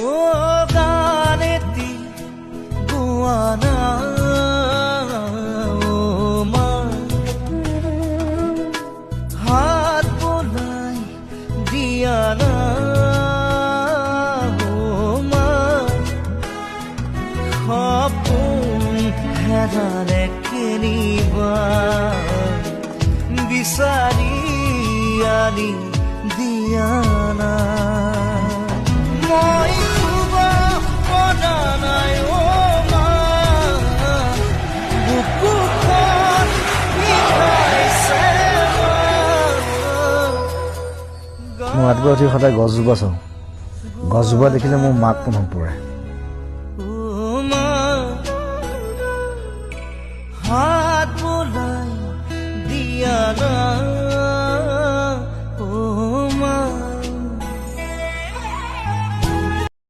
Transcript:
ও গানেতি গোয়ানা ও মা হাত বোলাই দিয়ানা ও মা সপোন হেৰালে কেনিবা বিচাৰি আনি দিয়ানা মই শুব পৰা নাই অ মা বুকুখন বিষাইছে মই ৰাতিপুৱা উঠি সদায় গছজোপা চাওঁ গছজোপা দেখিলে মোৰ মাত মনত পৰে হাত বোলাই দিয়া না